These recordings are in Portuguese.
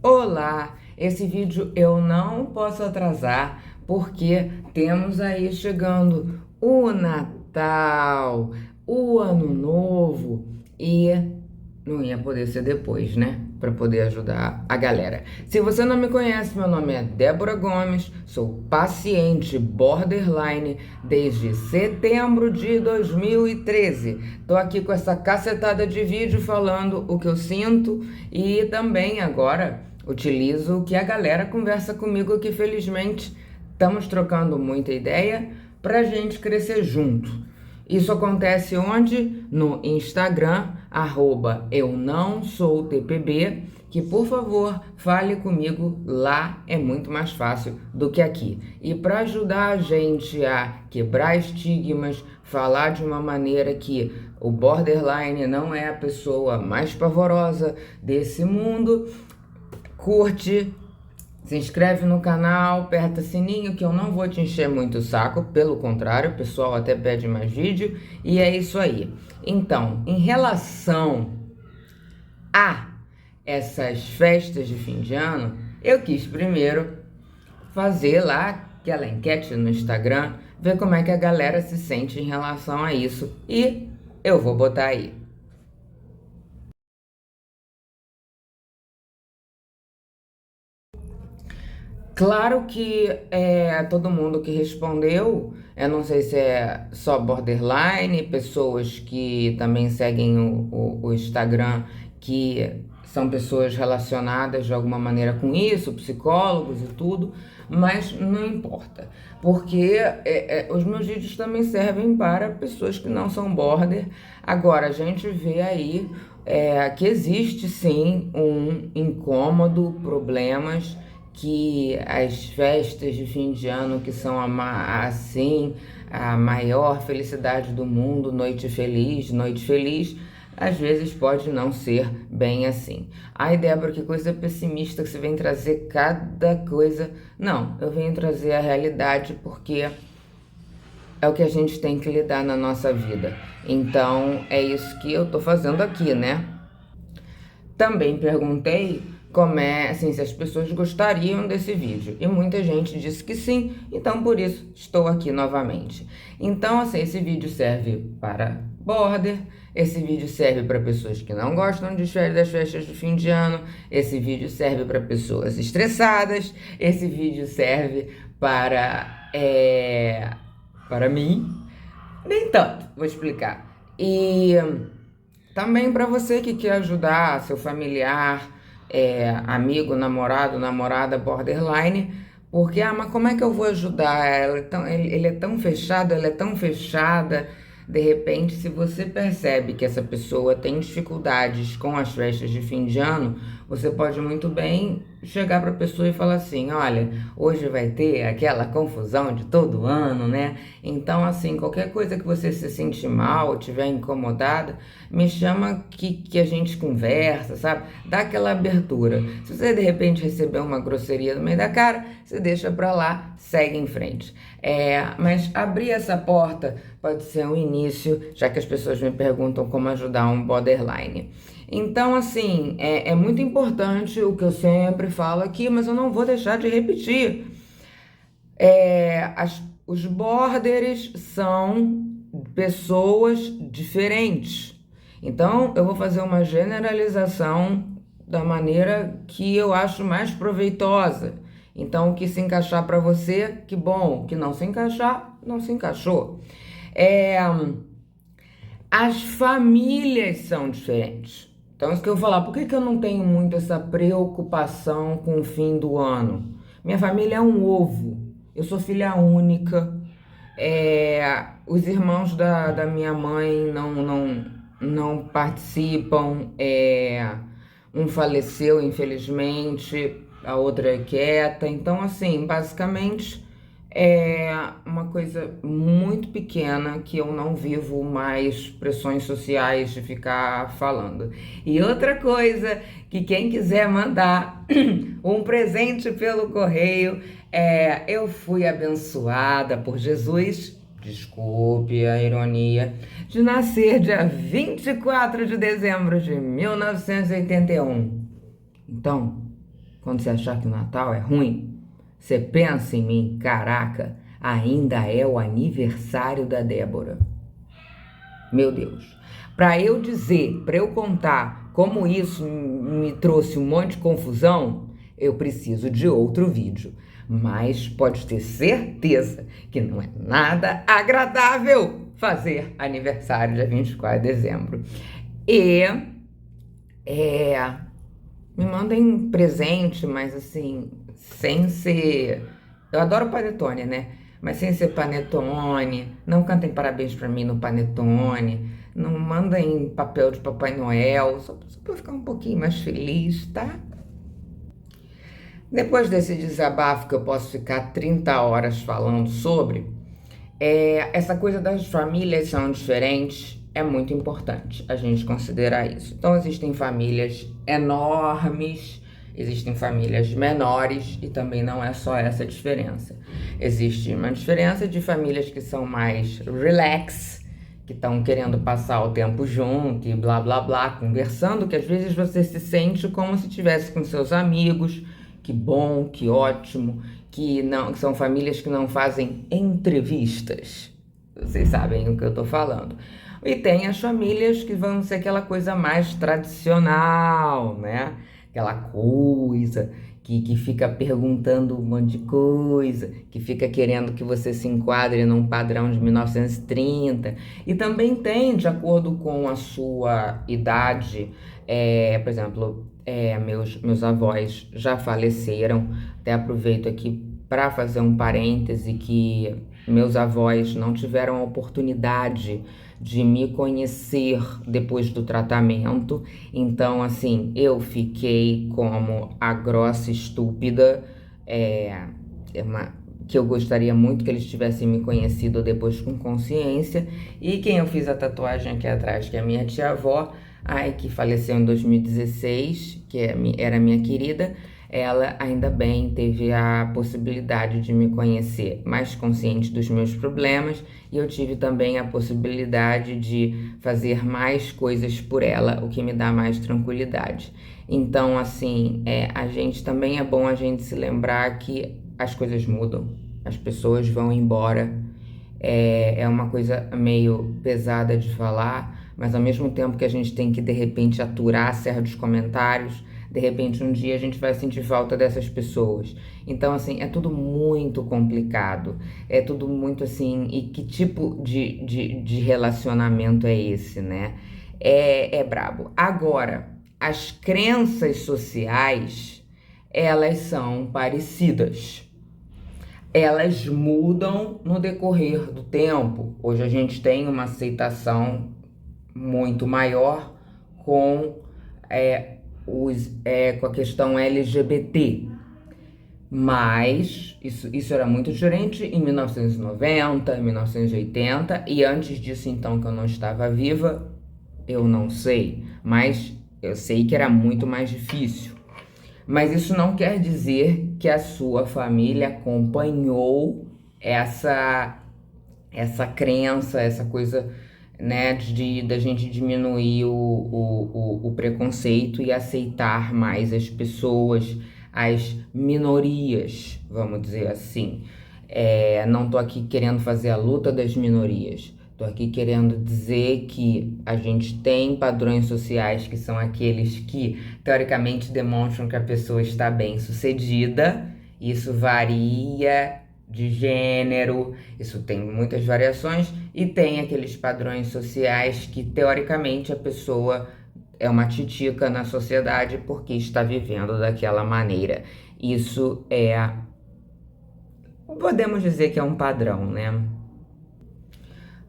Olá, esse vídeo eu não posso atrasar porque temos aí chegando o Natal, o Ano Novo e não ia poder ser depois, né? Para poder ajudar a galera. Se você não me conhece, meu nome é Débora Gomes, sou paciente borderline desde setembro de 2013. Tô aqui com essa cacetada de vídeo falando o que eu sinto e também agora utilizo o que a galera conversa comigo, que felizmente estamos trocando muita ideia pra gente crescer junto. Isso acontece onde? No Instagram, @EuNãoSouTPB, que por favor fale comigo, lá é muito mais fácil do que aqui. E para ajudar a gente a quebrar estigmas, falar de uma maneira que o borderline não é a pessoa mais pavorosa desse mundo, curte, se inscreve no canal, aperta sininho que eu não vou te encher muito o saco, pelo contrário, o pessoal até pede mais vídeo e é isso aí. Então, em relação a essas festas de fim de ano, eu quis primeiro fazer lá aquela enquete no Instagram, ver como é que a galera se sente em relação a isso e eu vou botar aí. Claro que todo mundo que respondeu, eu não sei se é só borderline, pessoas que também seguem o Instagram, que são pessoas relacionadas de alguma maneira com isso, psicólogos e tudo, mas não importa, porque os meus vídeos também servem para pessoas que não são border. Agora, a gente vê aí que existe sim um incômodo, problemas que as festas de fim de ano, que são assim, a maior felicidade do mundo, noite feliz, às vezes pode não ser bem assim. Ai, Débora, que coisa pessimista que você vem trazer cada coisa. Não, eu venho trazer a realidade porque é o que a gente tem que lidar na nossa vida. Então, é isso que eu tô fazendo aqui, né? Também perguntei como assim, se as pessoas gostariam desse vídeo. E muita gente disse que sim, então por isso estou aqui novamente. Então, assim, esse vídeo serve para border, esse vídeo serve para pessoas que não gostam das festas de fim de ano, esse vídeo serve para pessoas estressadas, esse vídeo serve para mim. Nem tanto, vou explicar. E também para você que quer ajudar seu familiar, amigo, namorado, namorada, borderline, porque, mas como é que eu vou ajudar? Ele é tão fechado, ela é tão fechada. De repente, se você percebe que essa pessoa tem dificuldades com as festas de fim de ano, você pode muito bem chegar para a pessoa e falar assim: olha, hoje vai ter aquela confusão de todo ano, né? Então, assim, qualquer coisa que você se sentir mal, estiver incomodada, me chama que a gente conversa, sabe? Dá aquela abertura. Se você de repente receber uma grosseria no meio da cara, você deixa pra lá, segue em frente. Mas abrir essa porta pode ser um início, já que as pessoas me perguntam como ajudar um borderline. Então, assim, é muito importante o que eu sempre falo aqui, mas eu não vou deixar de repetir. Os borders são pessoas diferentes. Então, eu vou fazer uma generalização da maneira que eu acho mais proveitosa. Então, o que se encaixar para você, que bom. O que não se encaixar, não se encaixou. As famílias são diferentes. Então, isso que eu vou falar, por que eu não tenho muito essa preocupação com o fim do ano? Minha família é um ovo. Eu sou filha única. Os irmãos da minha mãe não participam. Um faleceu, infelizmente, a outra é quieta. Então, assim, basicamente é uma coisa muito pequena que eu não vivo mais pressões sociais de ficar falando. E outra coisa, que quem quiser mandar um presente pelo correio, eu fui abençoada por Jesus, desculpe a ironia, de nascer dia 24 de dezembro de 1981. Então, quando você achar que o Natal é ruim, você pensa em mim, caraca, ainda é o aniversário da Débora. Meu Deus. Para eu dizer, para eu contar como isso me trouxe um monte de confusão, eu preciso de outro vídeo. Mas pode ter certeza que não é nada agradável fazer aniversário dia 24 de dezembro. E me mandem presente, mas assim, sem ser. Eu adoro panetone, né? Mas sem ser panetone. Não cantem parabéns pra mim no panetone. Não mandem papel de Papai Noel. Só pra eu ficar um pouquinho mais feliz, tá? Depois desse desabafo que eu posso ficar 30 horas falando sobre, essa coisa das famílias são diferentes é muito importante a gente considerar isso. Então, existem famílias enormes, existem famílias menores e também não é só essa diferença. Existe uma diferença de famílias que são mais relax, que estão querendo passar o tempo junto e blá blá blá, conversando, que às vezes você se sente como se estivesse com seus amigos. Que bom, que ótimo, que são famílias que não fazem entrevistas. Vocês sabem o que eu tô falando. E tem as famílias que vão ser aquela coisa mais tradicional, né? Aquela coisa que fica perguntando um monte de coisa, que fica querendo que você se enquadre num padrão de 1930. E também tem, de acordo com a sua idade, por exemplo, meus avós já faleceram. Até aproveito aqui para fazer um parêntese que meus avós não tiveram a oportunidade de me conhecer depois do tratamento. Então, assim, eu fiquei como a grossa estúpida, que eu gostaria muito que eles tivessem me conhecido depois com consciência. E quem eu fiz a tatuagem aqui atrás, que é a minha tia-avó, que faleceu em 2016, que era minha querida, ela ainda bem teve a possibilidade de me conhecer mais consciente dos meus problemas e eu tive também a possibilidade de fazer mais coisas por ela, o que me dá mais tranquilidade. Então, assim, a gente também é bom a gente se lembrar que as coisas mudam, as pessoas vão embora. É uma coisa meio pesada de falar, mas ao mesmo tempo que a gente tem que, de repente, aturar certos comentários, de repente, um dia a gente vai sentir falta dessas pessoas. Então, assim, é tudo muito complicado. É tudo muito assim. E que tipo de relacionamento é esse, né? É brabo. Agora, as crenças sociais, elas são parecidas. Elas mudam no decorrer do tempo. Hoje a gente tem uma aceitação muito maior com com a questão LGBT. Mas isso era muito diferente em 1990, 1980, e antes disso, então, que eu não estava viva, eu não sei. Mas eu sei que era muito mais difícil. Mas isso não quer dizer que a sua família acompanhou essa crença, essa coisa, né, da gente diminuir o preconceito e aceitar mais as pessoas, as minorias, vamos dizer assim. Não tô aqui querendo fazer a luta das minorias. Tô aqui querendo dizer que a gente tem padrões sociais que são aqueles que, teoricamente, demonstram que a pessoa está bem-sucedida. Isso varia de gênero, isso tem muitas variações, e tem aqueles padrões sociais que, teoricamente, a pessoa é uma titica na sociedade porque está vivendo daquela maneira. Isso podemos dizer que é um padrão, né?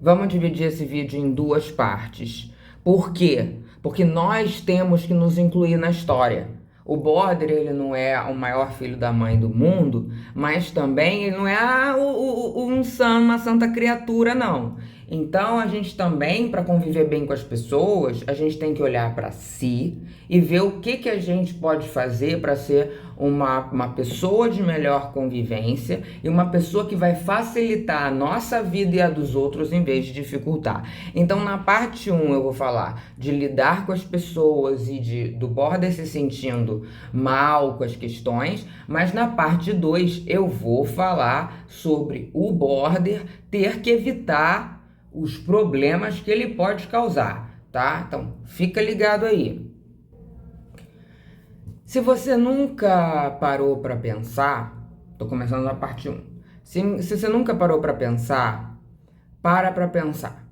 Vamos dividir esse vídeo em duas partes. Por quê? Porque nós temos que nos incluir na história. O Border, ele não é o maior filho da mãe do mundo, mas também ele não é uma santa criatura, não. Então, a gente também, para conviver bem com as pessoas, a gente tem que olhar para si e ver o que a gente pode fazer para ser uma pessoa de melhor convivência e uma pessoa que vai facilitar a nossa vida e a dos outros em vez de dificultar. Então, na parte 1, eu vou falar de lidar com as pessoas e do border se sentindo mal com as questões, mas na parte 2, eu vou falar sobre o border ter que evitar os problemas que ele pode causar, tá? Então, fica ligado aí. Se você nunca parou para pensar, tô começando na parte 1. Se você nunca parou para pensar, para pensar.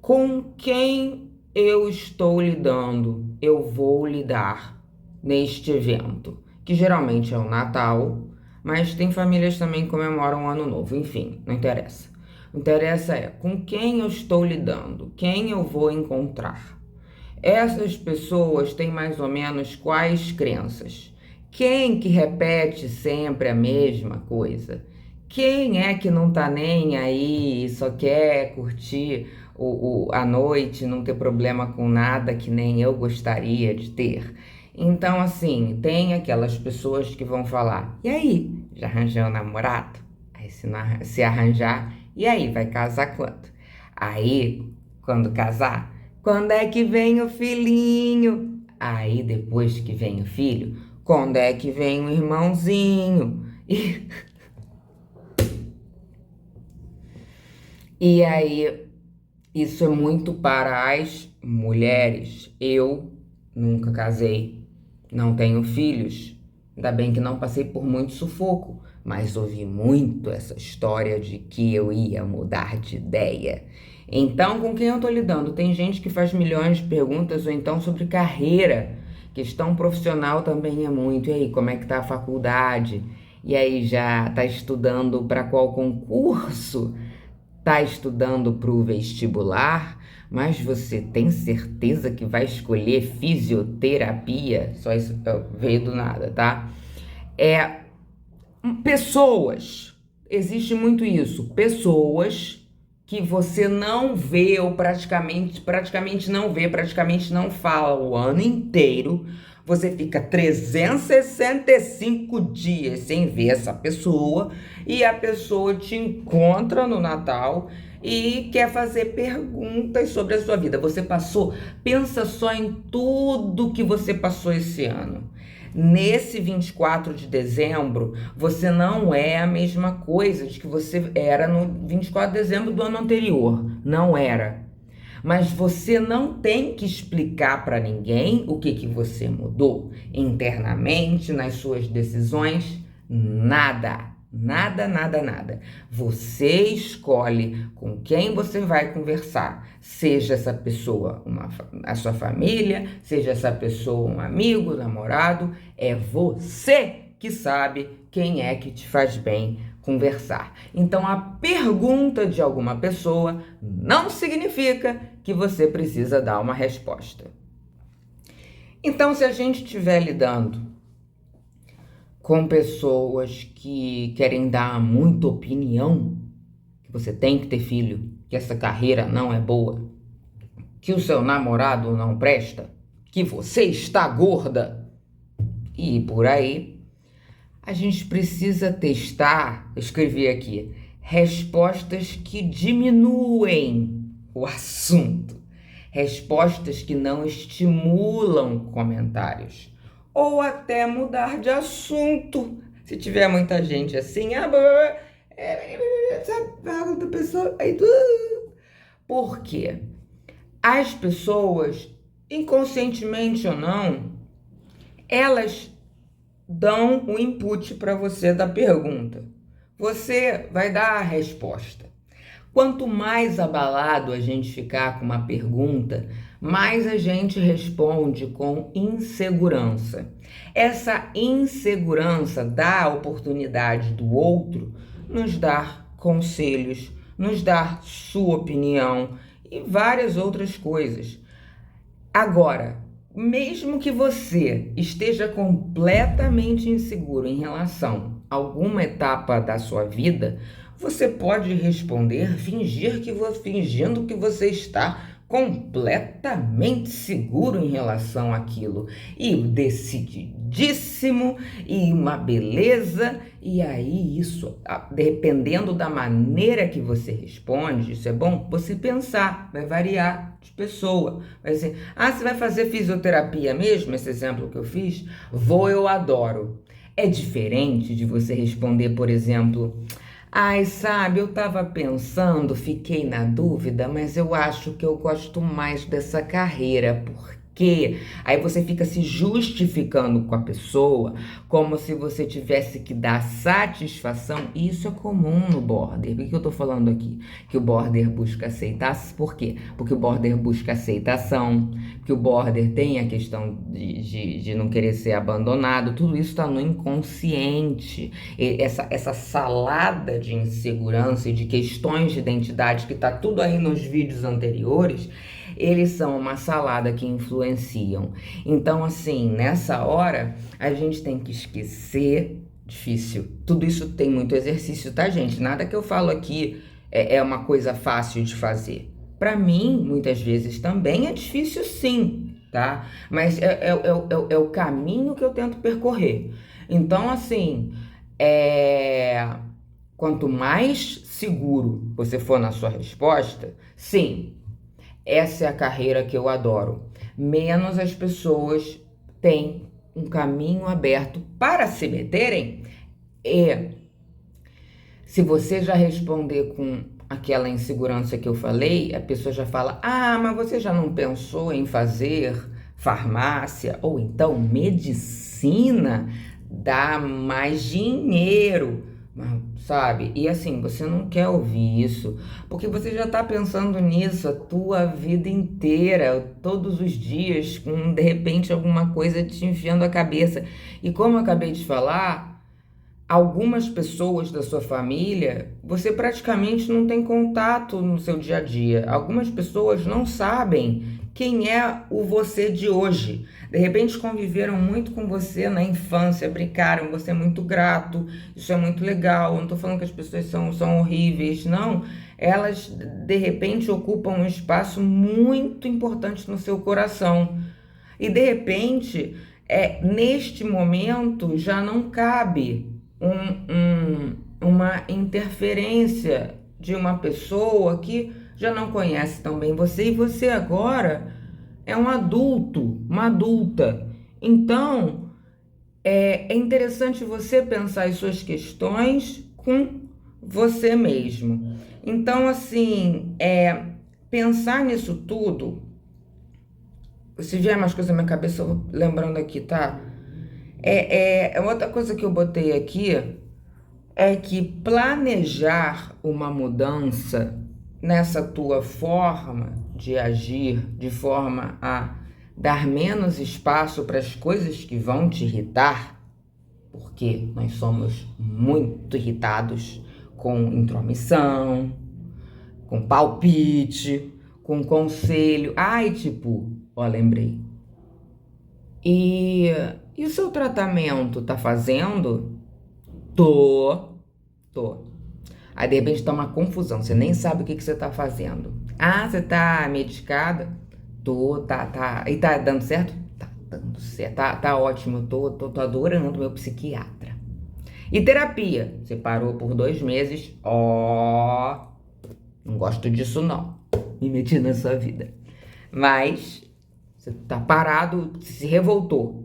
Com quem eu estou lidando, eu vou lidar neste evento, que geralmente é o Natal, mas tem famílias também que comemoram o Ano Novo, enfim, não interessa. O que interessa é com quem eu estou lidando, quem eu vou encontrar. Essas pessoas têm mais ou menos quais crenças? Quem que repete sempre a mesma coisa? Quem é que não tá nem aí e só quer curtir a noite, não ter problema com nada que nem eu gostaria de ter? Então, assim, tem aquelas pessoas que vão falar: e aí, já arranjou um namorado? Aí, se arranjar, e aí, vai casar quando? Aí, quando casar, quando é que vem o filhinho? Aí, depois que vem o filho, quando é que vem o irmãozinho? E aí, isso é muito para as mulheres. Eu nunca casei, não tenho filhos. Ainda bem que não passei por muito sufoco, mas ouvi muito essa história de que eu ia mudar de ideia. Então, com quem eu tô lidando? Tem gente que faz milhões de perguntas, ou então sobre carreira. Questão profissional também é muito. E aí, como é que tá a faculdade? E aí, já tá estudando para qual concurso? Tá estudando para o vestibular? Mas você tem certeza que vai escolher fisioterapia? Só isso veio do nada, tá? Pessoas, existe muito isso. Pessoas que você não vê ou praticamente não vê, praticamente não fala o ano inteiro. Você fica 365 dias sem ver essa pessoa e a pessoa te encontra no Natal e quer fazer perguntas sobre a sua vida. Pensa só em tudo que você passou esse ano. Nesse 24 de dezembro, você não é a mesma coisa de que você era no 24 de dezembro do ano anterior. Não era. Mas você não tem que explicar para ninguém o que você mudou internamente, nas suas decisões. Nada. Nada, nada, nada. Você escolhe com quem você vai conversar. Seja essa pessoa a sua família, seja essa pessoa um amigo, namorado. É você que sabe quem é que te faz bem conversar. Então, a pergunta de alguma pessoa não significa que você precisa dar uma resposta. Então, se a gente estiver lidando com pessoas que querem dar muita opinião, que você tem que ter filho, que essa carreira não é boa, que o seu namorado não presta, que você está gorda e por aí, a gente precisa testar, eu escrevi aqui, respostas que diminuem o assunto, respostas que não estimulam comentários. Ou até mudar de assunto. Se tiver muita gente assim, da pessoa. Por quê? As pessoas, inconscientemente ou não, elas dão o input para você da pergunta. Você vai dar a resposta. Quanto mais abalado a gente ficar com uma pergunta, mais a gente responde com insegurança. Essa insegurança dá a oportunidade do outro nos dar conselhos, nos dar sua opinião e várias outras coisas. Agora, mesmo que você esteja completamente inseguro em relação a alguma etapa da sua vida, Você pode responder, fingindo que você está completamente seguro em relação àquilo e decididíssimo e uma beleza. E aí isso, dependendo da maneira que você responde, isso é bom você pensar, vai variar de pessoa. Vai ser, você vai fazer fisioterapia mesmo? Esse exemplo que eu fiz? Vou, eu adoro. É diferente de você responder, por exemplo, sabe, eu tava pensando, fiquei na dúvida, mas eu acho que eu gosto mais dessa carreira, porque aí você fica se justificando com a pessoa, como se você tivesse que dar satisfação, e isso é comum no border. Por que eu tô falando aqui? Que o border busca aceitação. Por quê? Porque o border busca aceitação, que o border tem a questão de não querer ser abandonado, tudo isso está no inconsciente. Essa salada de insegurança e de questões de identidade que está tudo aí nos vídeos anteriores, eles são uma salada que influenciam. Então, assim, nessa hora, a gente tem que esquecer. Difícil. Tudo isso tem muito exercício, tá, gente? Nada que eu falo aqui é uma coisa fácil de fazer. Para mim, muitas vezes também é difícil, sim, tá? Mas é o caminho que eu tento percorrer. Então, assim, quanto mais seguro você for na sua resposta, sim, essa é a carreira que eu adoro. Menos as pessoas têm um caminho aberto para se meterem. E se você já responder com aquela insegurança que eu falei, a pessoa já fala: mas você já não pensou em fazer farmácia ou então medicina? Dá mais dinheiro, sabe? E assim, você não quer ouvir isso, porque você já tá pensando nisso a tua vida inteira, todos os dias, com de repente alguma coisa te enfiando a cabeça. E como eu acabei de falar, algumas pessoas da sua família, você praticamente não tem contato no seu dia a dia. Algumas pessoas não sabem quem é o você de hoje. De repente conviveram muito com você na infância, brincaram, você é muito grato, isso é muito legal. Eu não tô falando que as pessoas são horríveis, não. Elas, de repente, ocupam um espaço muito importante no seu coração. E, de repente, neste momento, já não cabe uma interferência de uma pessoa que já não conhece tão bem você, e você agora é um adulto, uma adulta. Então, é interessante você pensar as suas questões com você mesmo. Então, assim, pensar nisso tudo, se vier mais coisas na minha cabeça, eu vou lembrando aqui, tá? Outra coisa que eu botei aqui é que planejar uma mudança nessa tua forma de agir, de forma a dar menos espaço para as coisas que vão te irritar, porque nós somos muito irritados com intromissão, com palpite, com conselho. Lembrei. E o seu tratamento tá fazendo? Tô. Aí de repente tá uma confusão, você nem sabe o que você tá fazendo. Você tá medicada? Tô, tá. E tá dando certo? Tá dando certo, tá ótimo, tô adorando meu psiquiatra. E terapia? Você parou por 2 meses? Não gosto disso não, me meti na sua vida. Mas você tá parado, se revoltou.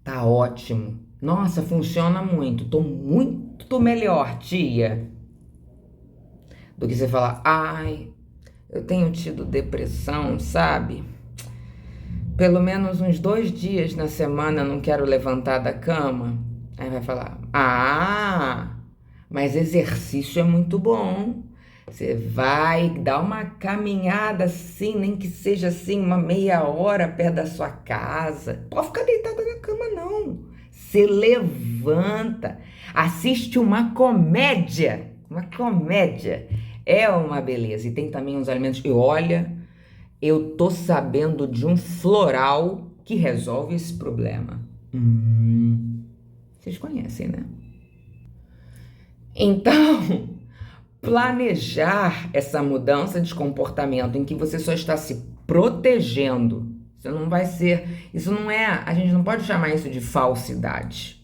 Tá ótimo. Nossa, funciona muito. Tô muito melhor, tia. Do que você falar, eu tenho tido depressão, sabe? Pelo menos uns 2 dias na semana eu não quero levantar da cama. Aí vai falar, mas exercício é muito bom. Você vai dar uma caminhada assim, nem que seja assim, uma meia hora perto da sua casa. Pode ficar deitada na cama, não. Você levanta, assiste uma comédia. Uma comédia. É uma beleza. E tem também uns alimentos. E olha, eu tô sabendo de um floral que resolve esse problema. Vocês conhecem, né? Então, planejar essa mudança de comportamento em que você só está se protegendo, isso não vai ser, isso não é, a gente não pode chamar isso de falsidade.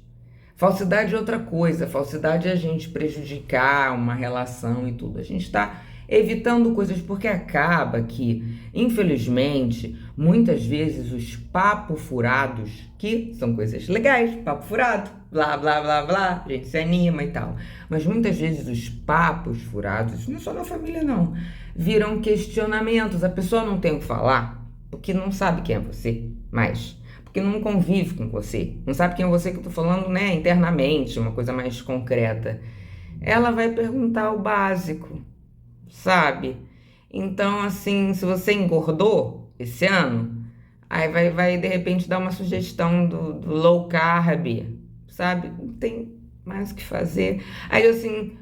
Falsidade é outra coisa, falsidade é a gente prejudicar uma relação e tudo. A gente está evitando coisas porque acaba que, infelizmente, muitas vezes os papos furados, que são coisas legais, papo furado, blá blá blá blá, a gente se anima e tal. Mas muitas vezes os papos furados, não só na família não, viram questionamentos. A pessoa não tem o que falar porque não sabe quem é você mais. Porque não convive com você, não sabe quem é você que eu tô falando, né, internamente, uma coisa mais concreta. Ela vai perguntar o básico, sabe? Então, assim, se você engordou esse ano, aí vai de repente dar uma sugestão do low carb, sabe? Não tem mais o que fazer. Aí eu assim,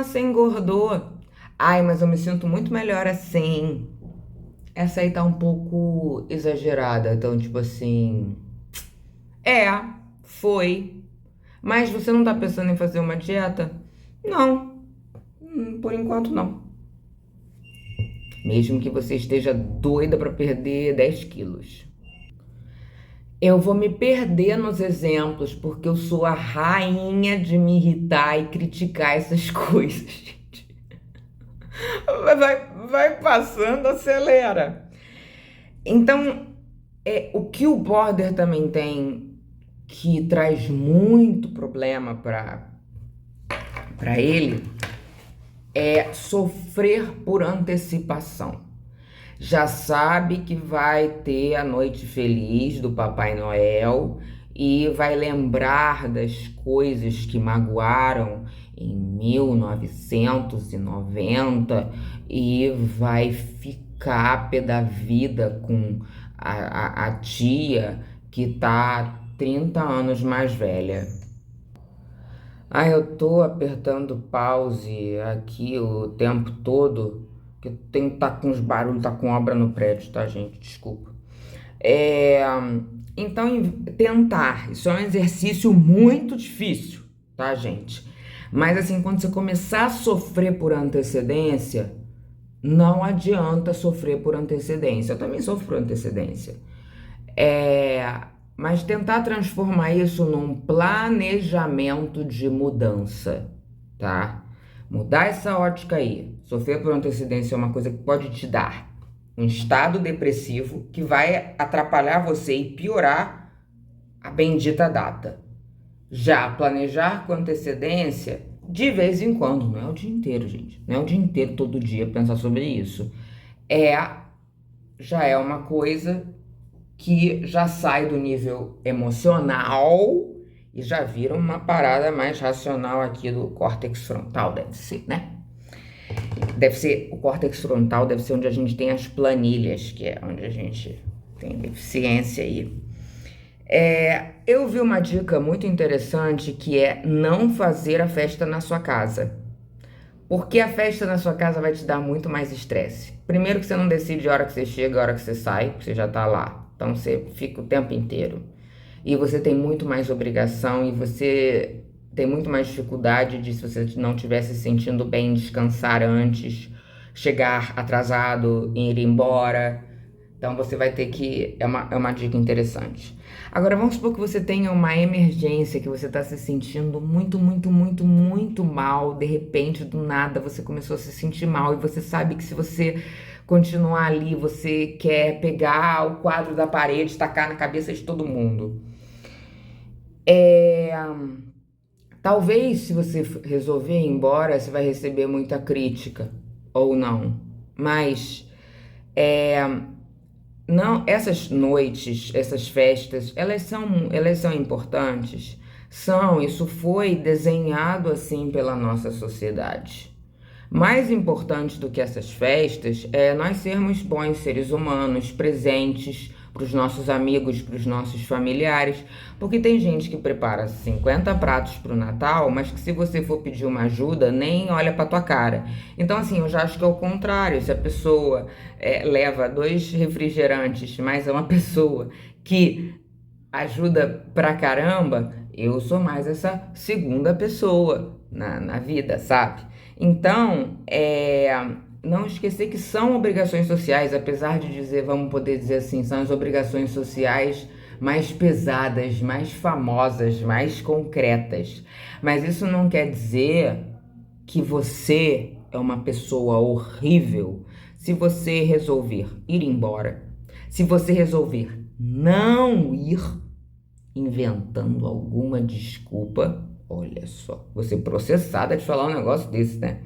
você engordou. Ai, mas eu me sinto muito melhor assim. Essa aí tá um pouco exagerada, então, tipo assim. É, foi. Mas você não tá pensando em fazer uma dieta? Não, por enquanto não. Mesmo que você esteja doida pra perder 10 quilos. Eu vou me perder nos exemplos, porque eu sou a rainha de me irritar e criticar essas coisas, gente. Vai passando, acelera. Então, o que o border também tem, que traz muito problema para ele, é sofrer por antecipação. Já sabe que vai ter a noite feliz do Papai Noel e vai lembrar das coisas que magoaram em 1990 e vai ficar pé da vida com a tia que tá 30 anos mais velha. Eu tô apertando pause aqui o tempo todo, que eu tenho que tá com os barulhos, tá com obra no prédio, tá, gente? Desculpa. Então, tentar, isso é um exercício muito difícil, tá, gente? Mas assim, quando você começar a sofrer por antecedência, não adianta sofrer por antecedência. Eu também sofro por antecedência. Mas tentar transformar isso num planejamento de mudança, tá? Mudar essa ótica aí. Sofrer por antecedência é uma coisa que pode te dar um estado depressivo que vai atrapalhar você e piorar a bendita data. Já planejar com antecedência, de vez em quando, não é o dia inteiro, gente. Não é o dia inteiro, todo dia, pensar sobre isso. Já é uma coisa que já sai do nível emocional e já vira uma parada mais racional aqui do córtex frontal, deve ser, né? Deve ser, o córtex frontal deve ser onde a gente tem as planilhas, que é onde a gente tem deficiência aí. Eu vi uma dica muito interessante que é não fazer a festa na sua casa. Porque a festa na sua casa vai te dar muito mais estresse. Primeiro que você não decide a hora que você chega, a hora que você sai, você já tá lá. Então você fica o tempo inteiro. E você tem muito mais obrigação e você tem muito mais dificuldade de, se você não estiver se sentindo bem, descansar antes, chegar atrasado e ir embora. Então você vai ter que... É uma dica interessante. Agora vamos supor que você tenha uma emergência, que você está se sentindo muito, muito, muito, muito mal. De repente, do nada, você começou a se sentir mal. E você sabe que se você continuar ali, você quer pegar o quadro da parede e tacar na cabeça de todo mundo. Talvez, se você resolver ir embora, você vai receber muita crítica. Ou não. Mas... Não, essas noites, essas festas, elas são importantes? São, isso foi desenhado assim pela nossa sociedade. Mais importante do que essas festas é nós sermos bons seres humanos, presentes para os nossos amigos, para os nossos familiares, porque tem gente que prepara 50 pratos para o Natal, mas que se você for pedir uma ajuda, nem olha para tua cara. Então, assim, eu já acho que é o contrário. Se a pessoa leva 2 refrigerantes, mas é uma pessoa que ajuda pra caramba, Eu sou mais essa segunda pessoa na vida, sabe? Então, não esquecer que são obrigações sociais, apesar de dizer, vamos poder dizer assim, são as obrigações sociais mais pesadas, mais famosas, mais concretas. Mas isso não quer dizer que você é uma pessoa horrível se você resolver ir embora, se você resolver não ir inventando alguma desculpa. Olha só, você processada de falar um negócio desse, né?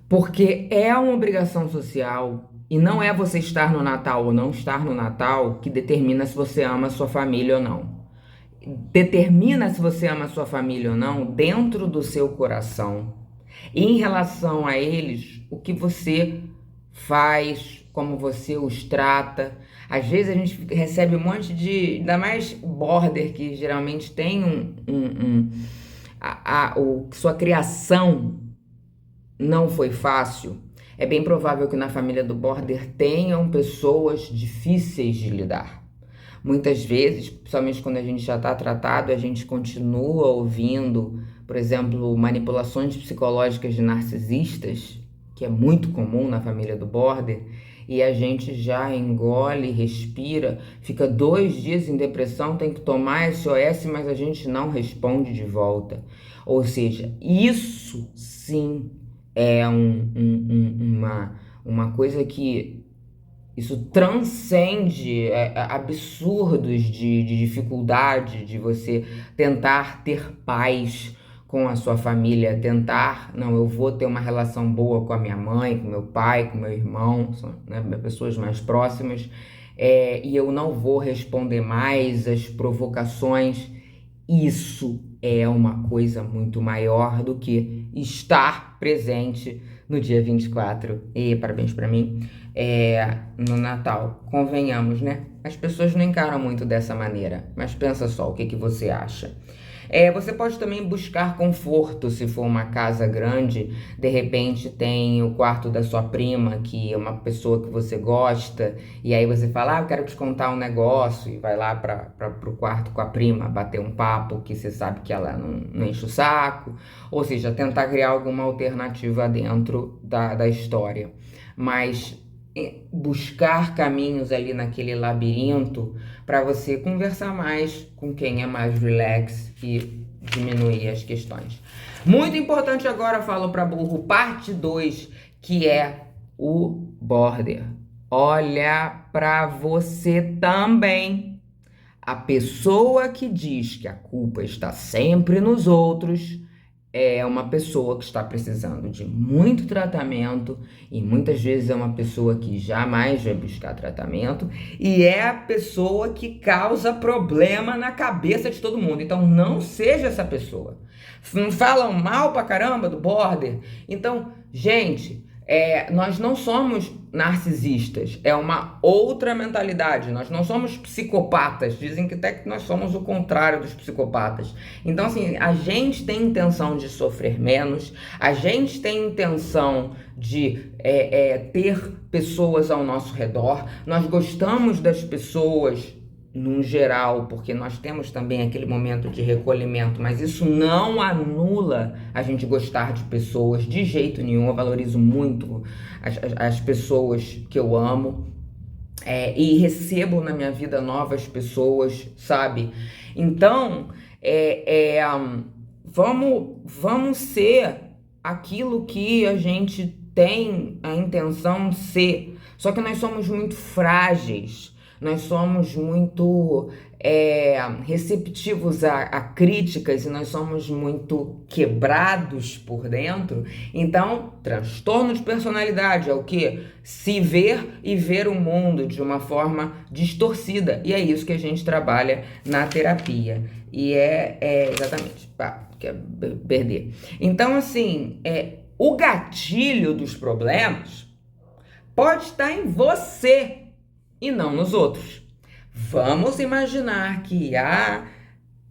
Porque é uma obrigação social e não é você estar no Natal ou não estar no Natal que determina se você ama a sua família ou não. Determina se você ama a sua família ou não dentro do seu coração. E em relação a eles, o que você faz, como você os trata. Às vezes a gente recebe um monte de, ainda mais border, que geralmente tem sua criação não foi fácil. É bem provável que na família do border tenham pessoas difíceis de lidar. Muitas vezes, principalmente quando a gente já está tratado, a gente continua ouvindo, por exemplo, manipulações psicológicas de narcisistas, que é muito comum na família do border, e a gente já engole, respira, fica 2 dias em depressão, tem que tomar SOS, mas a gente não responde de volta. Ou seja, isso sim é uma coisa que isso transcende absurdos de dificuldade de você tentar ter paz com a sua família, tentar, não, eu vou ter uma relação boa com a minha mãe, com meu pai, com meu irmão, são, né, pessoas mais próximas, e eu não vou responder mais às provocações. Isso é uma coisa muito maior do que estar presente no dia 24, e parabéns pra mim, no Natal. Convenhamos, né? As pessoas não encaram muito dessa maneira, mas pensa só, o que você acha? Você pode também buscar conforto se for uma casa grande. De repente tem o quarto da sua prima, que é uma pessoa que você gosta, e aí você fala, eu quero te contar um negócio, e vai lá pro quarto com a prima, bater um papo que você sabe que ela não enche o saco, ou seja, tentar criar alguma alternativa dentro da história. Mas buscar caminhos ali naquele labirinto para você conversar mais com quem é mais relax e diminuir as questões. Muito importante agora, falo para burro, parte 2, que é o border. Olha para você também. A pessoa que diz que a culpa está sempre nos outros é uma pessoa que está precisando de muito tratamento e muitas vezes é uma pessoa que jamais vai buscar tratamento e é a pessoa que causa problema na cabeça de todo mundo. Então não seja essa pessoa. Não falam mal pra caramba do border? Então, gente, nós não somos narcisistas, é uma outra mentalidade. Nós não somos psicopatas, dizem que até que nós somos o contrário dos psicopatas. Então, assim, a gente tem intenção de sofrer menos, a gente tem intenção de ter pessoas ao nosso redor, nós gostamos das pessoas num geral, porque nós temos também aquele momento de recolhimento, mas isso não anula a gente gostar de pessoas de jeito nenhum. Eu valorizo muito as pessoas que eu amo, e recebo na minha vida novas pessoas, sabe? Então, vamos ser aquilo que a gente tem a intenção de ser, só que nós somos muito frágeis. Nós somos muito receptivos a críticas e nós somos muito quebrados por dentro. Então, transtorno de personalidade é o quê? Se ver e ver o mundo de uma forma distorcida. E é isso que a gente trabalha na terapia. E exatamente, quer perder. Então, assim, o gatilho dos problemas pode estar em você e não nos outros. Vamos imaginar que a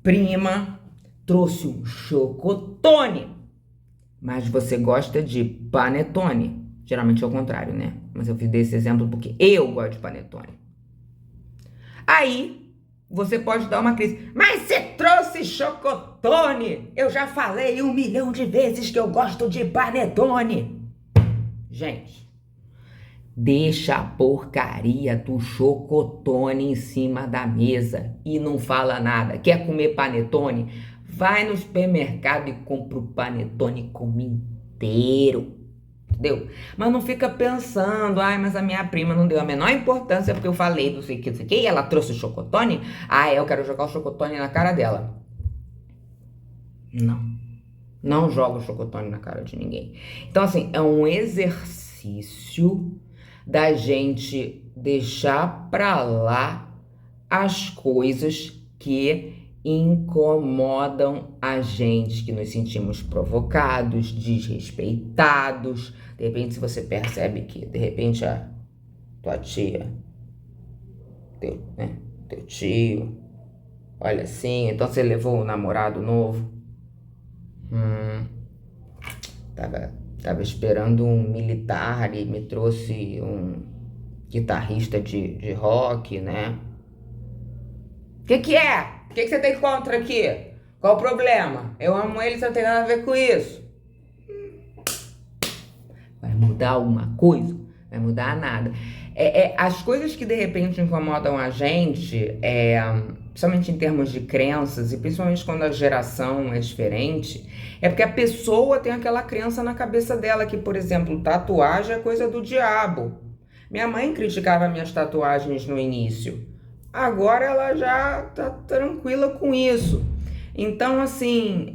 prima trouxe um chocotone, mas você gosta de panetone. Geralmente é o contrário, né? Mas eu fiz esse exemplo porque eu gosto de panetone. Aí, você pode dar uma crise. Mas você trouxe chocotone! Eu já falei 1 milhão de vezes que eu gosto de panetone. Gente, deixa a porcaria do chocotone em cima da mesa e não fala nada. Quer comer panetone? Vai no supermercado e compra o panetone como inteiro. Entendeu? Mas não fica pensando, ai, mas a minha prima não deu a menor importância porque eu falei não sei o que, não sei o que, e ela trouxe o chocotone, eu quero jogar o chocotone na cara dela. Não, não joga o chocotone na cara de ninguém. Então, assim, é um exercício da gente deixar pra lá as coisas que incomodam a gente, que nos sentimos provocados, desrespeitados. De repente, se você percebe que, de repente, a tua tia, teu tio, olha assim, então você levou um namorado novo. Tava esperando um militar e me trouxe um guitarrista de rock, né? Que é? O que você tem contra aqui? Qual o problema? Eu amo ele, você não tem nada a ver com isso. Vai mudar alguma coisa? Vai mudar nada. As coisas que de repente incomodam a gente, principalmente em termos de crenças, e principalmente quando a geração é diferente, é porque a pessoa tem aquela crença na cabeça dela que, por exemplo, tatuagem é coisa do diabo. Minha mãe criticava minhas tatuagens no início. Agora ela já tá tranquila com isso. Então, assim,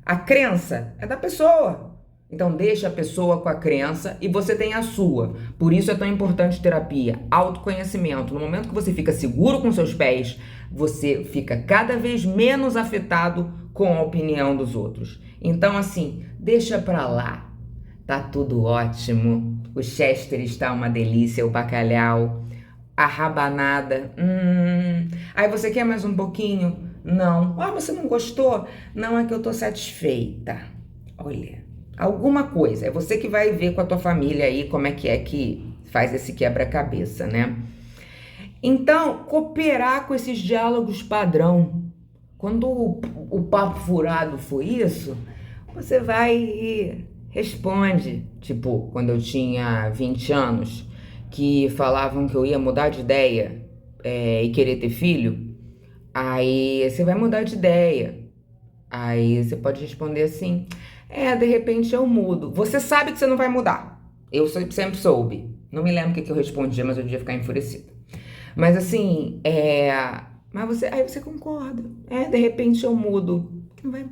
a crença é da pessoa. Então, deixa a pessoa com a crença e você tem a sua. Por isso é tão importante terapia, autoconhecimento. No momento que você fica seguro com seus pés, você fica cada vez menos afetado com a opinião dos outros. Então, assim, deixa pra lá. Tá tudo ótimo. O Chester está uma delícia, o bacalhau. A rabanada. Aí você quer mais um pouquinho? Não. Você não gostou? Não, é que eu tô satisfeita. Olha, alguma coisa. É você que vai ver com a tua família aí como é que faz esse quebra-cabeça, né? Então, cooperar com esses diálogos padrão. Quando o papo furado for isso, você vai e responde. Tipo, quando eu tinha 20 anos, que falavam que eu ia mudar de ideia e querer ter filho, aí você vai mudar de ideia. Aí você pode responder assim, de repente eu mudo. Você sabe que você não vai mudar. Eu sempre soube. Não me lembro o que eu respondia, mas eu devia ficar enfurecida. Mas assim, aí você concorda. De repente eu mudo. Não vai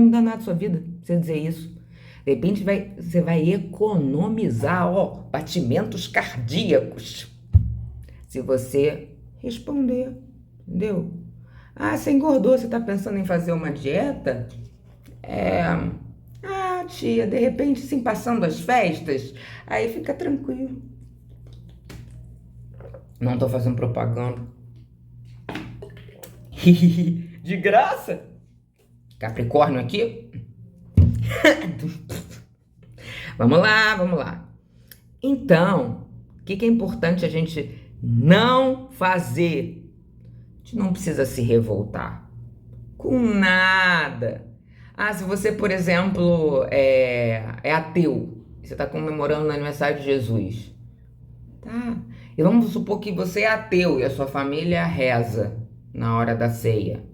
mudar nada na sua vida, você dizer isso. De repente você vai economizar, batimentos cardíacos. Se você responder, entendeu? Você engordou, você tá pensando em fazer uma dieta? Tia, de repente, sim, passando as festas, aí fica tranquilo. Não tô fazendo propaganda. De graça? Capricórnio aqui? Vamos lá. Então, o que é importante a gente não fazer? A gente não precisa se revoltar com nada. Se você, por exemplo, é ateu, você está comemorando o aniversário de Jesus, tá? E vamos supor que você é ateu e a sua família reza na hora da ceia.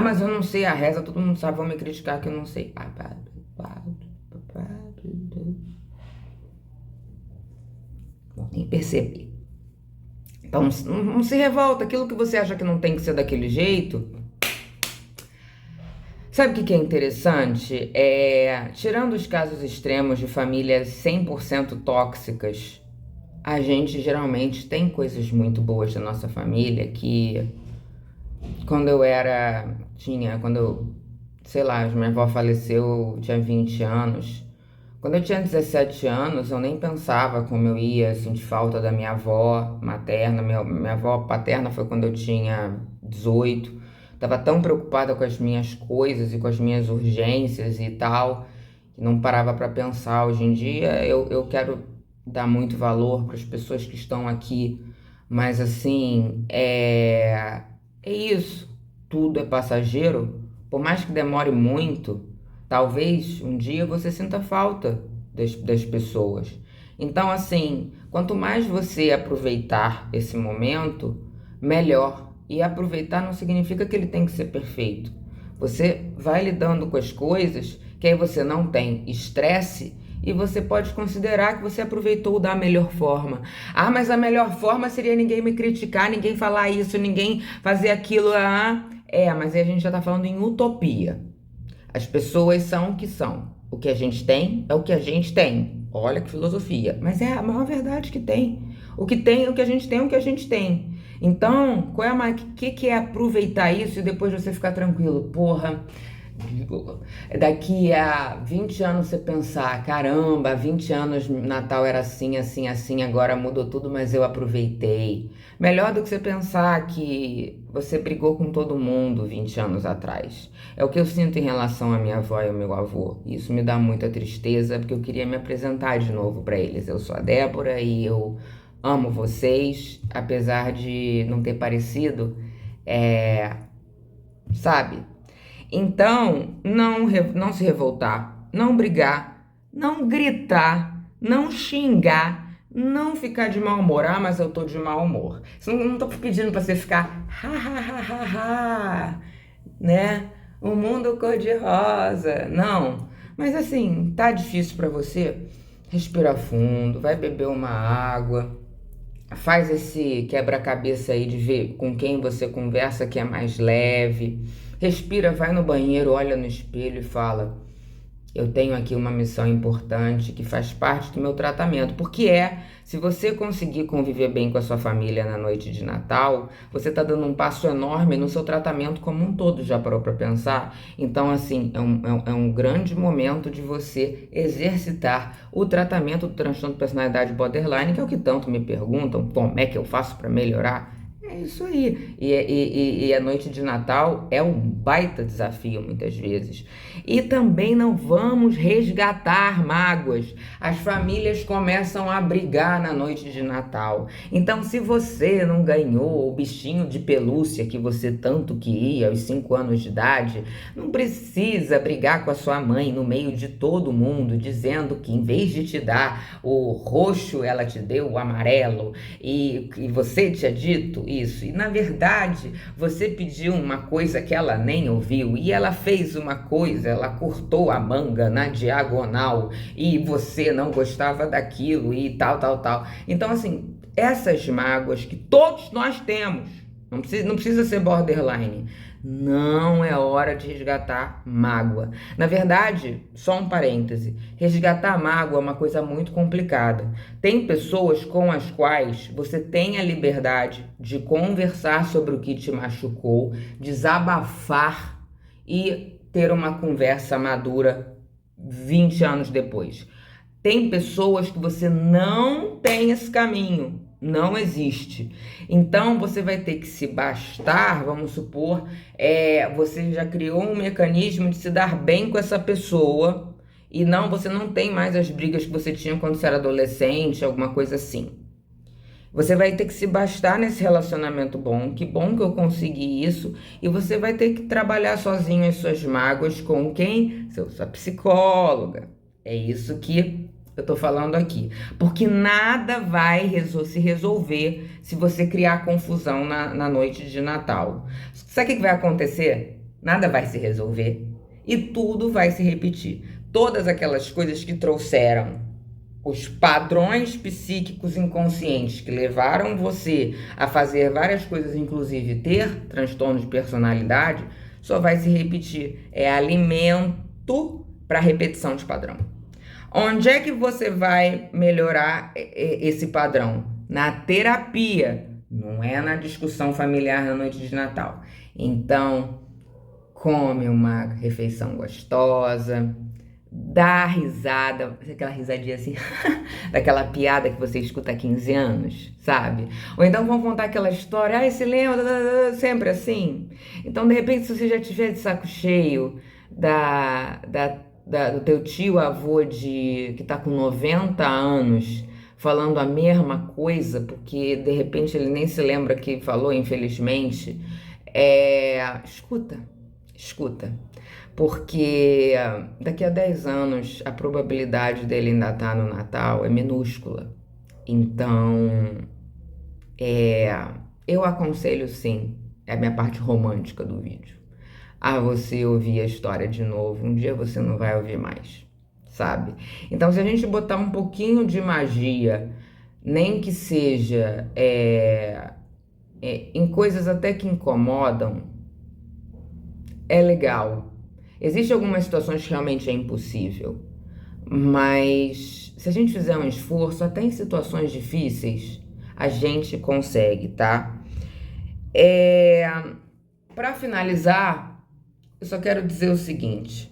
Mas eu não sei a reza, todo mundo sabe, vão me criticar que eu não sei. Vão nem perceber. Então, não se revolta. Aquilo que você acha que não tem que ser daquele jeito. Sabe o que é interessante? Tirando os casos extremos de famílias 100% tóxicas, a gente geralmente tem coisas muito boas da nossa família que... Quando minha avó faleceu, eu tinha 20 anos. Quando eu tinha 17 anos, eu nem pensava como eu ia sentir falta da minha avó materna. Minha avó paterna foi quando eu tinha 18. Tava tão preocupada com as minhas coisas e com as minhas urgências e tal, que não parava para pensar. Hoje em dia, eu quero dar muito valor para as pessoas que estão aqui, mas assim, é isso. Tudo é passageiro. Por mais que demore muito, talvez um dia você sinta falta das pessoas. Então, assim, quanto mais você aproveitar esse momento, melhor. E aproveitar não significa que ele tem que ser perfeito. Você vai lidando com as coisas que aí você não tem estresse e você pode considerar que você aproveitou da melhor forma. Ah, mas a melhor forma seria ninguém me criticar, ninguém falar isso, ninguém fazer aquilo. Mas aí a gente já tá falando em utopia. As pessoas são o que são. O que a gente tem é o que a gente tem. Olha que filosofia. Mas é a maior verdade que tem. O que tem, o que a gente tem, é o que a gente tem. Então, que é aproveitar isso e depois você ficar tranquilo? Porra, daqui a 20 anos você pensar, caramba, há 20 anos Natal era assim, assim, assim, agora mudou tudo, mas eu aproveitei. Melhor do que você pensar que você brigou com todo mundo 20 anos atrás. É o que eu sinto em relação à minha avó e ao meu avô. Isso me dá muita tristeza, porque eu queria me apresentar de novo para eles. Eu sou a Débora e eu amo vocês, apesar de não ter parecido, sabe? Então, não se revoltar, não brigar, não gritar, não xingar, não ficar de mau humor. Ah, mas eu tô de mau humor. Não tô pedindo pra você ficar ha, ha, ha, ha, ha, né? O mundo cor-de-rosa. Não. Mas assim, tá difícil pra você? Respira fundo, vai beber uma água. Faz esse quebra-cabeça aí de ver com quem você conversa que é mais leve. Respira, vai no banheiro, olha no espelho e fala: eu tenho aqui uma missão importante que faz parte do meu tratamento. Porque se você conseguir conviver bem com a sua família na noite de Natal, você está dando um passo enorme no seu tratamento como um todo, já parou para pensar? Então, assim, é um grande momento de você exercitar o tratamento do transtorno de personalidade borderline, que é o que tanto me perguntam, como é que eu faço para melhorar? É isso aí. E a noite de Natal é um baita desafio, muitas vezes. E também não vamos resgatar mágoas. As famílias começam a brigar na noite de Natal. Então, se você não ganhou o bichinho de pelúcia que você tanto queria aos 5 anos de idade, não precisa brigar com a sua mãe no meio de todo mundo, dizendo que em vez de te dar o roxo, ela te deu o amarelo. E você tinha dito isso. E na verdade, você pediu uma coisa que ela nem ouviu. E ela fez uma coisa, ela cortou a manga na diagonal. E você não gostava daquilo e tal, tal, tal. Então, assim, essas mágoas que todos nós temos, não precisa ser borderline. Não é hora de resgatar mágoa. Na verdade, só um parêntese, resgatar mágoa é uma coisa muito complicada. Tem pessoas com as quais você tem a liberdade de conversar sobre o que te machucou, desabafar e ter uma conversa madura 20 anos depois. Tem pessoas que você não tem esse caminho. Não existe. Então você vai ter que se bastar, vamos supor, você já criou um mecanismo de se dar bem com essa pessoa e você não tem mais as brigas que você tinha quando você era adolescente, alguma coisa assim. Você vai ter que se bastar nesse relacionamento bom, que bom que eu consegui isso, e você vai ter que trabalhar sozinho as suas mágoas com quem? Sua psicóloga. É isso que eu tô falando aqui. Porque nada vai se resolver se você criar confusão na noite de Natal. Sabe o que vai acontecer? Nada vai se resolver e tudo vai se repetir. Todas aquelas coisas que trouxeram os padrões psíquicos inconscientes que levaram você a fazer várias coisas, inclusive ter transtorno de personalidade, só vai se repetir. É alimento para repetição de padrão. Onde é que você vai melhorar esse padrão? Na terapia, não é na discussão familiar na noite de Natal. Então, come uma refeição gostosa, dá risada, aquela risadinha assim, daquela piada que você escuta há 15 anos, sabe? Ou então vão contar aquela história, se lembra, sempre assim. Então, de repente, se você já tiver de saco cheio do teu tio avô que tá com 90 anos falando a mesma coisa, porque de repente ele nem se lembra que falou, infelizmente, escuta, escuta. Porque daqui a 10 anos a probabilidade dele ainda estar no Natal é minúscula. Então, eu aconselho sim, é a minha parte romântica do vídeo, a você ouvir a história de novo. Um dia você não vai ouvir mais, sabe? Então, se a gente botar um pouquinho de magia, nem que seja em coisas até que incomodam, é legal. Existem algumas situações que realmente é impossível, mas se a gente fizer um esforço, até em situações difíceis, a gente consegue, tá? Para finalizar, eu só quero dizer o seguinte: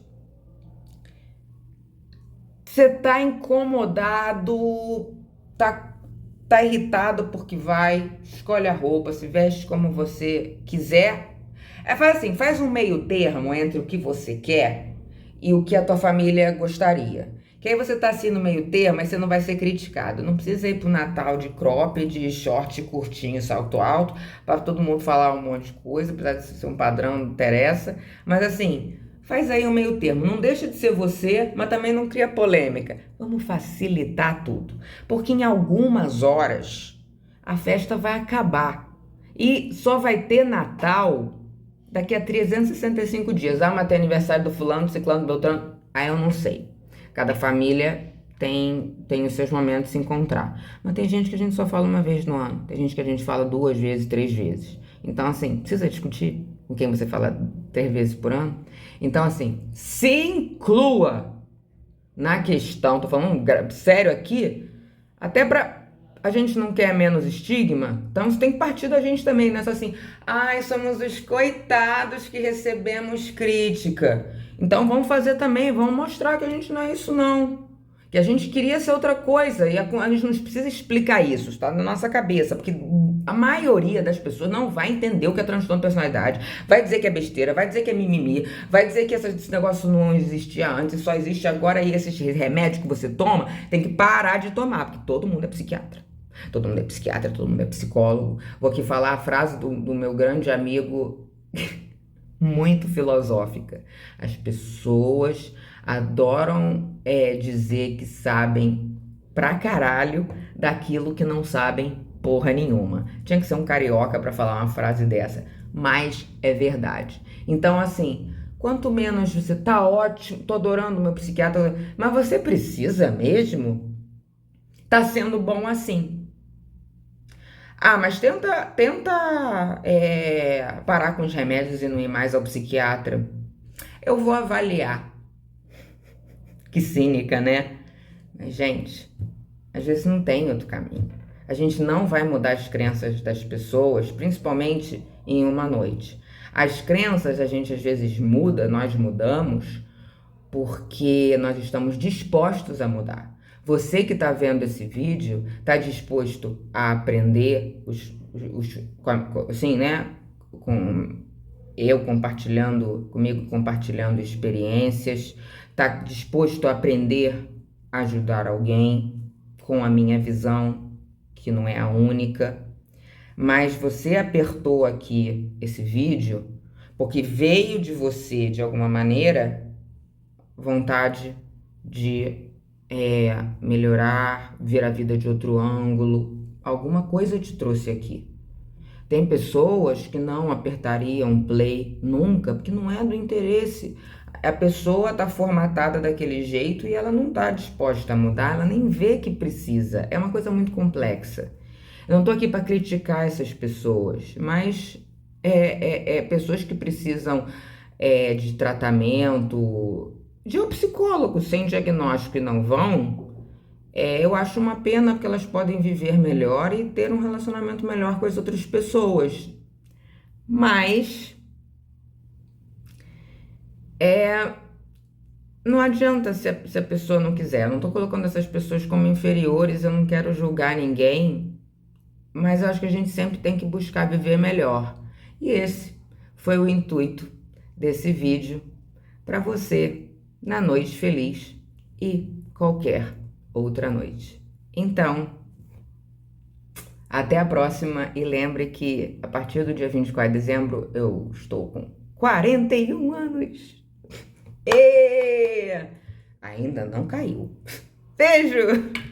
você tá incomodado, tá irritado porque vai, escolhe a roupa, se veste como você quiser. Faz assim, faz um meio termo entre o que você quer e o que a tua família gostaria. Que aí você tá assim no meio termo, mas você não vai ser criticado. Não precisa ir pro Natal de cropped, de short curtinho, salto alto, para todo mundo falar um monte de coisa, apesar de ser um padrão, não interessa. Mas assim, faz aí um meio termo. Não deixa de ser você, mas também não cria polêmica. Vamos facilitar tudo. Porque em algumas horas a festa vai acabar. E só vai ter Natal daqui a 365 dias. Ah, mas tem aniversário do fulano, do ciclano, do beltrano. Ah, eu não sei. Cada família tem os seus momentos de se encontrar. Mas tem gente que a gente só fala uma vez no ano. Tem gente que a gente fala 2 vezes, 3 vezes. Então, assim, precisa discutir com quem você fala 3 vezes por ano? Então, assim, se inclua na questão. Tô falando sério aqui, até pra... A gente não quer menos estigma, então isso tem que partir da gente também, não é só assim, ai, somos os coitados que recebemos crítica. Então vamos fazer também, vamos mostrar que a gente não é isso não. Que a gente queria ser outra coisa, e a gente não precisa explicar isso, está na nossa cabeça, porque a maioria das pessoas não vai entender o que é transtorno de personalidade, vai dizer que é besteira, vai dizer que é mimimi, vai dizer que esse negócio não existia antes, só existe agora, e esses remédios que você toma, tem que parar de tomar, porque todo mundo é psiquiatra. Todo mundo é psiquiatra, todo mundo é psicólogo. Vou aqui falar a frase do meu grande amigo, muito filosófica. As pessoas adoram dizer que sabem pra caralho daquilo que não sabem porra nenhuma. Tinha que ser um carioca pra falar uma frase dessa, mas é verdade. Então, assim, quanto menos você tá ótimo, tô adorando o meu psiquiatra, mas você precisa mesmo? Tá sendo bom assim. Ah, mas tenta parar com os remédios e não ir mais ao psiquiatra. Eu vou avaliar. Que cínica, né? Mas, gente, às vezes não tem outro caminho. A gente não vai mudar as crenças das pessoas, principalmente em uma noite. As crenças a gente às vezes muda, nós mudamos, porque nós estamos dispostos a mudar. Você que está vendo esse vídeo está disposto a aprender assim, né? Com eu compartilhando comigo, compartilhando experiências, está disposto a aprender a ajudar alguém com a minha visão, que não é a única. Mas você apertou aqui esse vídeo porque veio de você, de alguma maneira, vontade de melhorar, ver a vida de outro ângulo. Alguma coisa te trouxe aqui. Tem pessoas que não apertariam play nunca, porque não é do interesse. A pessoa está formatada daquele jeito e ela não está disposta a mudar, ela nem vê que precisa. É uma coisa muito complexa. Eu não estou aqui para criticar essas pessoas, mas pessoas que precisam de tratamento, de um psicólogo sem diagnóstico e não vão, eu acho uma pena porque elas podem viver melhor e ter um relacionamento melhor com as outras pessoas. Mas não adianta se a pessoa não quiser. Eu não estou colocando essas pessoas como inferiores, eu não quero julgar ninguém, mas eu acho que a gente sempre tem que buscar viver melhor. E esse foi o intuito desse vídeo para você na noite feliz e qualquer outra noite. Então, Até a próxima e lembre que a partir do dia 24 de dezembro eu estou com 41 anos. E ainda não caiu. Beijo!